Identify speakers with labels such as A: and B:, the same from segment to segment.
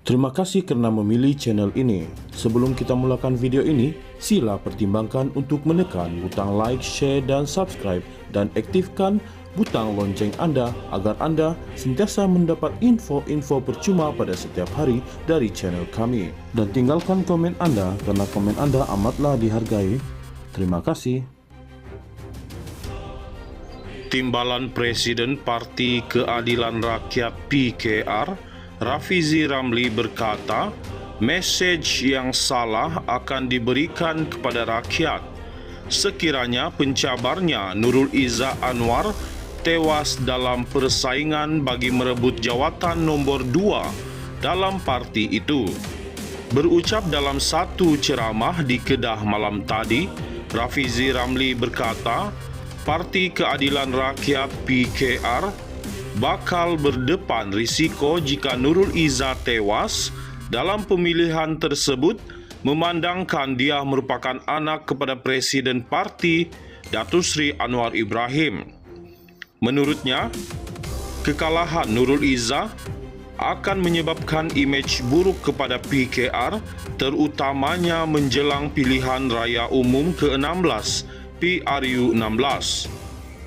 A: Terima kasih kerana memilih channel ini. Sebelum kita mulakan video ini, sila pertimbangkan untuk menekan butang like, share dan subscribe dan aktifkan butang lonceng anda agar anda sentiasa mendapat info-info percuma pada setiap hari dari channel kami. Dan tinggalkan komen anda kerana komen anda amatlah dihargai. Terima kasih.
B: Timbalan Presiden Parti Keadilan Rakyat PKR, Rafizi Ramli berkata, mesej yang salah akan diberikan kepada rakyat sekiranya pencabarnya Nurul Izzah Anwar tewas dalam persaingan bagi merebut jawatan nombor 2 dalam parti itu. Berucap dalam satu ceramah di Kedah malam tadi, Rafizi Ramli berkata, Parti Keadilan Rakyat PKR bakal berdepan risiko jika Nurul Izzah tewas dalam pemilihan tersebut memandangkan dia merupakan anak kepada Presiden Parti Datuk Seri Anwar Ibrahim. Menurutnya, kekalahan Nurul Izzah akan menyebabkan imej buruk kepada PKR terutamanya menjelang pilihan raya umum ke-16 PRU 16.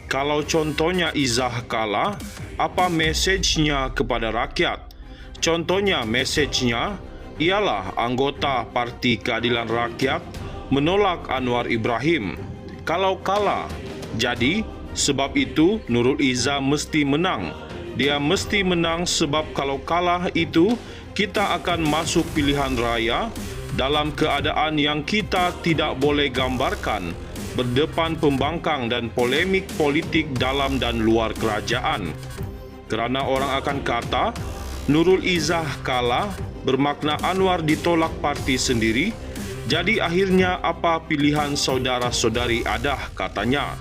B: Kalau contohnya Izzah kalah, apa mesejnya kepada rakyat? Contohnya mesejnya ialah anggota Parti Keadilan Rakyat menolak Anwar Ibrahim. Kalau kalah, jadi sebab itu Nurul Izzah mesti menang. Dia mesti menang sebab kalau kalah itu kita akan masuk pilihan raya dalam keadaan yang kita tidak boleh gambarkan, berdepan pembangkang dan polemik politik dalam dan luar kerajaan. Kerana orang akan kata, Nurul Izzah kalah bermakna Anwar ditolak parti sendiri, jadi akhirnya apa pilihan saudara-saudari adah, katanya.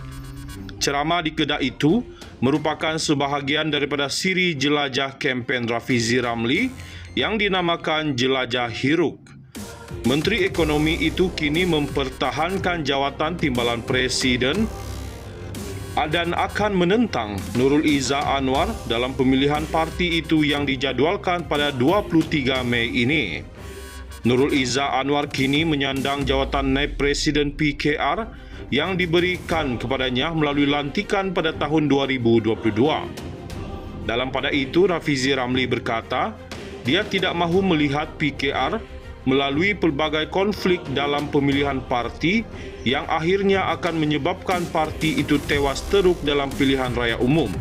B: Ceramah di Kedah itu merupakan sebahagian daripada siri jelajah kempen Rafizi Ramli yang dinamakan Jelajah Hiruk. Menteri Ekonomi itu kini mempertahankan jawatan Timbalan Presiden dan akan menentang Nurul Izzah Anwar dalam pemilihan parti itu yang dijadualkan pada 23 Mei ini. Nurul Izzah Anwar kini menyandang jawatan Naib Presiden PKR yang diberikan kepadanya melalui lantikan pada tahun 2022. Dalam pada itu, Rafizi Ramli berkata, dia tidak mahu melihat PKR melalui pelbagai konflik dalam pemilihan parti yang akhirnya akan menyebabkan parti itu tewas teruk dalam pilihan raya umum.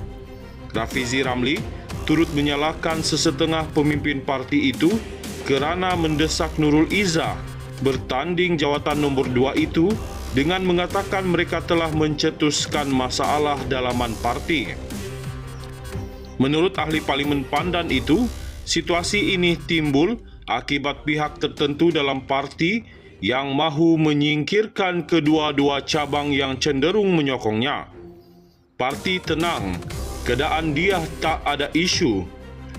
B: Rafizi Ramli turut menyalahkan sesetengah pemimpin parti itu kerana mendesak Nurul Izzah bertanding jawatan nombor 2 itu dengan mengatakan mereka telah mencetuskan masalah dalaman parti. Menurut ahli Parlimen Pandan itu, situasi ini timbul akibat pihak tertentu dalam parti yang mahu menyingkirkan kedua-dua cabang yang cenderung menyokongnya. Parti tenang, keadaan dia tak ada isu.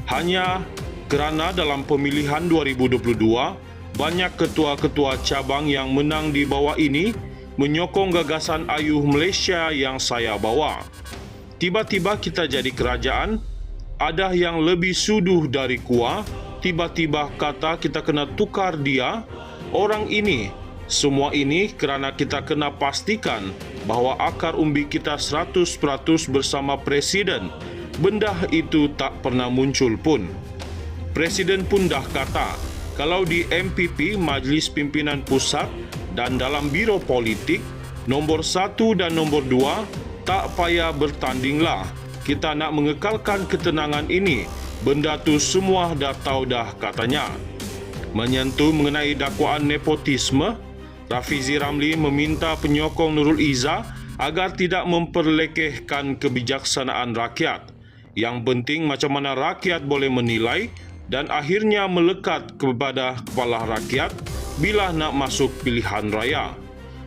B: Hanya kerana dalam pemilihan 2022, banyak ketua-ketua cabang yang menang di bawah ini menyokong gagasan ayuh Malaysia yang saya bawa. Tiba-tiba kita jadi kerajaan, ada yang lebih suduh dari kuah, tiba-tiba kata kita kena tukar dia, orang ini. Semua ini kerana kita kena pastikan bahawa akar umbi kita 100% bersama Presiden. Benda itu tak pernah muncul pun. Presiden pun dah kata, kalau di MPP, Majlis Pimpinan Pusat dan dalam Biro Politik, nombor 1 dan nombor 2, tak payah bertandinglah. Kita nak mengekalkan ketenangan ini. Benda tu semua dah tahu dah, katanya. Menyentuh mengenai dakwaan nepotisme, Rafizi Ramli meminta penyokong Nurul Izzah agar tidak memperlekehkan kebijaksanaan rakyat. Yang penting macam mana rakyat boleh menilai dan akhirnya melekat kepada kepala rakyat bila nak masuk pilihan raya.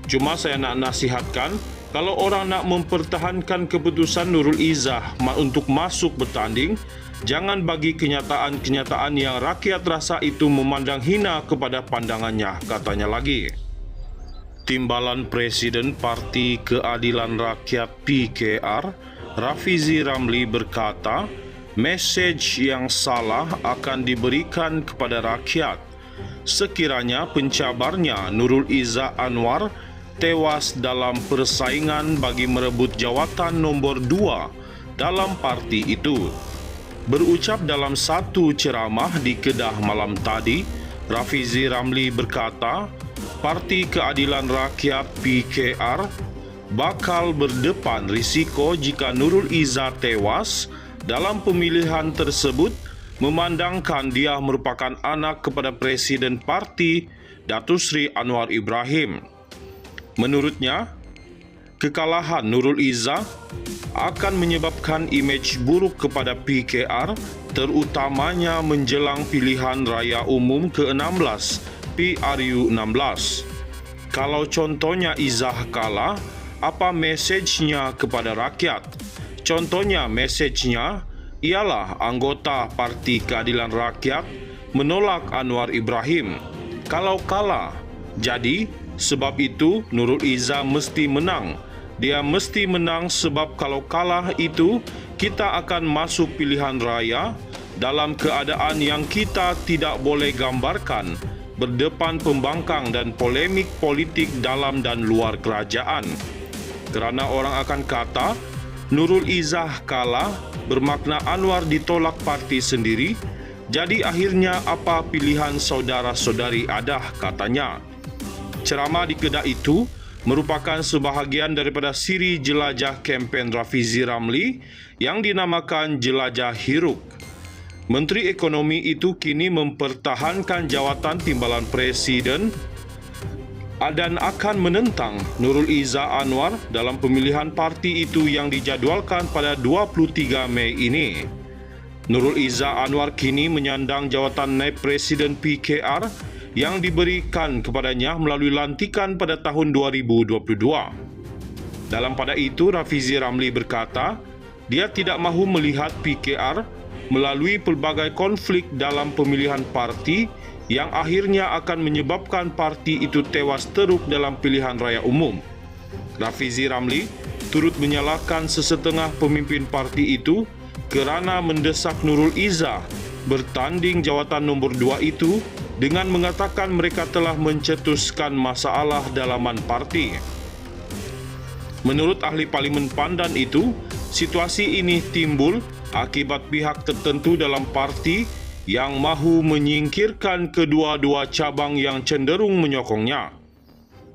B: Cuma saya nak nasihatkan, kalau orang nak mempertahankan keputusan Nurul Izzah untuk masuk bertanding, jangan bagi kenyataan-kenyataan yang rakyat rasa itu memandang hina kepada pandangannya, katanya lagi. Timbalan Presiden Parti Keadilan Rakyat PKR, Rafizi Ramli berkata, mesej yang salah akan diberikan kepada rakyat sekiranya pencabarnya Nurul Izzah Anwar tewas dalam persaingan bagi merebut jawatan nombor 2 dalam parti itu. Berucap dalam satu ceramah di Kedah malam tadi, Rafizi Ramli berkata, Parti Keadilan Rakyat PKR bakal berdepan risiko jika Nurul Izzah tewas dalam pemilihan tersebut, memandangkan dia merupakan anak kepada Presiden Parti Datuk Seri Anwar Ibrahim. Menurutnya, kekalahan Nurul Izzah akan menyebabkan imej buruk kepada PKR, terutamanya menjelang pilihan raya umum ke-16 PRU 16. Kalau contohnya Izzah kalah, apa mesejnya kepada rakyat? Contohnya mesejnya ialah anggota Parti Keadilan Rakyat menolak Anwar Ibrahim. Kalau kalah, jadi sebab itu Nurul Izzah mesti menang. Dia mesti menang sebab kalau kalah itu kita akan masuk pilihan raya dalam keadaan yang kita tidak boleh gambarkan, berdepan pembangkang dan polemik politik dalam dan luar kerajaan. Kerana orang akan kata Nurul Izzah kalah bermakna Anwar ditolak parti sendiri, jadi akhirnya apa pilihan saudara-saudari ada, katanya. Ceramah di Kedah itu merupakan sebahagian daripada siri jelajah kempen Rafizi Ramli yang dinamakan Jelajah Hiruk. Menteri Ekonomi itu kini mempertahankan jawatan timbalan Presiden dan akan menentang Nurul Izzah Anwar dalam pemilihan parti itu yang dijadualkan pada 23 Mei ini. Nurul Izzah Anwar kini menyandang jawatan naib Presiden PKR yang diberikan kepadanya melalui lantikan pada tahun 2022. Dalam pada itu, Rafizi Ramli berkata, dia tidak mahu melihat PKR melalui pelbagai konflik dalam pemilihan parti yang akhirnya akan menyebabkan parti itu tewas teruk dalam pilihan raya umum. Rafizi Ramli turut menyalahkan sesetengah pemimpin parti itu kerana mendesak Nurul Izzah bertanding jawatan nombor 2 itu dengan mengatakan mereka telah mencetuskan masalah dalaman parti. Menurut ahli Parlimen Pandan itu, situasi ini timbul akibat pihak tertentu dalam parti yang mahu menyingkirkan kedua-dua cabang yang cenderung menyokongnya.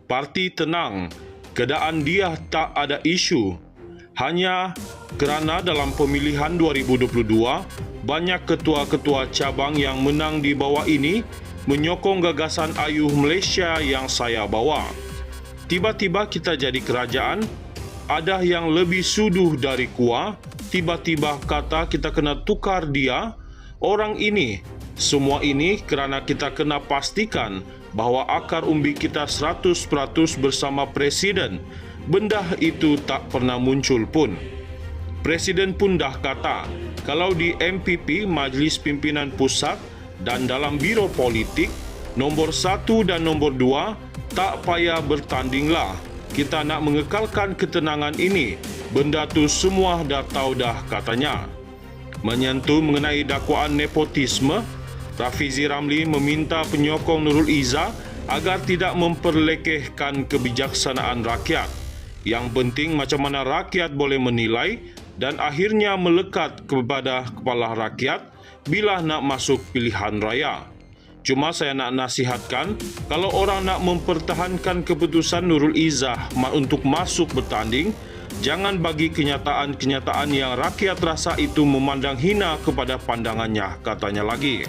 B: Parti tenang, keadaan dia tak ada isu. Hanya kerana dalam pemilihan 2022, banyak ketua-ketua cabang yang menang di bawah ini menyokong gagasan ayuh Malaysia yang saya bawa. Tiba-tiba kita jadi kerajaan, ada yang lebih suduh dari kuah, tiba-tiba kata kita kena tukar dia, orang ini. Semua ini kerana kita kena pastikan bahawa akar umbi kita 100% bersama Presiden. Benda itu tak pernah muncul pun. Presiden pun dah kata, kalau di MPP, Majlis Pimpinan Pusat, dan dalam biro politik, nombor 1 dan nombor 2 tak payah bertandinglah. Kita nak mengekalkan ketenangan ini. Benda tu semua dah tahu dah, katanya. Menyentuh mengenai dakwaan nepotisme, Rafizi Ramli meminta penyokong Nurul Izzah agar tidak memperlekehkan kebijaksanaan rakyat. Yang penting macam mana rakyat boleh menilai dan akhirnya melekat kepada kepala rakyat bila nak masuk pilihan raya. Cuma saya nak nasihatkan, kalau orang nak mempertahankan keputusan Nurul Izzah untuk masuk bertanding, jangan bagi kenyataan-kenyataan yang rakyat rasa itu memandang hina kepada pandangannya, katanya lagi.